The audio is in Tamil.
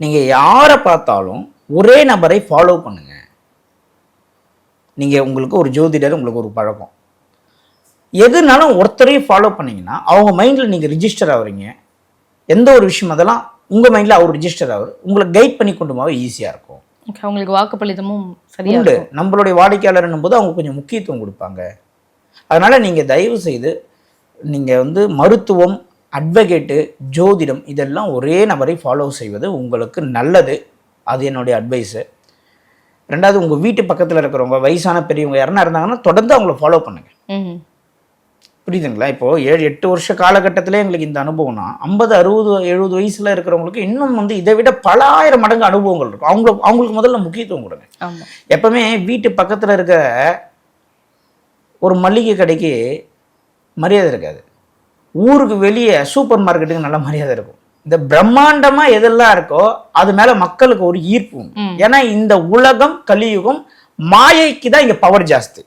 நீங்கள் யாரை பார்த்தாலும் ஒரே நபரை ஃபாலோ பண்ணுங்க. நீங்கள் உங்களுக்கு ஒரு ஜோதிடர், உங்களுக்கு ஒரு பழக்கம், எதுனாலும் ஒருத்தரையும் ஃபாலோ பண்ணீங்கன்னா அவங்க மைண்டில் நீங்கள் ரிஜிஸ்டர் ஆகுறீங்க. எந்த ஒரு விஷயம் அதெல்லாம் உங்கள் மைண்டில் அவர் ரிஜிஸ்டர் ஆகுது, உங்களை கைட் பண்ணி கொண்டு போக ஈஸியாக இருக்கும். அவங்களுக்கு வாக்குப்பளிதமும் உண்டு. நம்மளுடைய வாடிக்கையாளர்னும் போது அவங்க கொஞ்சம் முக்கியத்துவம் கொடுப்பாங்க. அதனால் நீங்கள் தயவு செய்து நீங்கள் மருத்துவம், அட்வொகேட்டு, ஜோதிடம் இதெல்லாம் ஒரே நபரை ஃபாலோ செய்வது உங்களுக்கு நல்லது. அது என்னுடைய அட்வைஸு. ரெண்டாவது, உங்கள் வீட்டு பக்கத்தில் இருக்கிறவங்க வயசான பெரியவங்க யாருன்னா இருந்தாங்கன்னா தொடர்ந்து அவங்கள ஃபாலோ பண்ணுங்க. புரியுதுங்களா? இப்போது 7-8 வருஷ காலகட்டத்திலே எங்களுக்கு இந்த அனுபவம்னா 50, 60, 70 வயசில் இருக்கிறவங்களுக்கு இன்னும் இதை விட பல ஆயிரம் மடங்கு அனுபவங்கள் இருக்கும். அவங்களுக்கு முதல்ல முக்கியத்துவம் கொடுங்க. எப்பவுமே வீட்டு பக்கத்தில் இருக்கிற ஒரு மளிகை கடைக்கு மரியாதை இருக்காது, ஊருக்கு வெளியே சூப்பர் மார்க்கெட்டுக்கு நல்ல மரியாதை இருக்கும். இந்த பிரம்மாண்டமாக எதெல்லாம் இருக்கோ அது மேலே மக்களுக்கு ஒரு ஈர்ப்பு. ஏன்னா இந்த உலகம் கலியுகம், மாயைக்கு தான் இங்கே பவர் ஜாஸ்தி.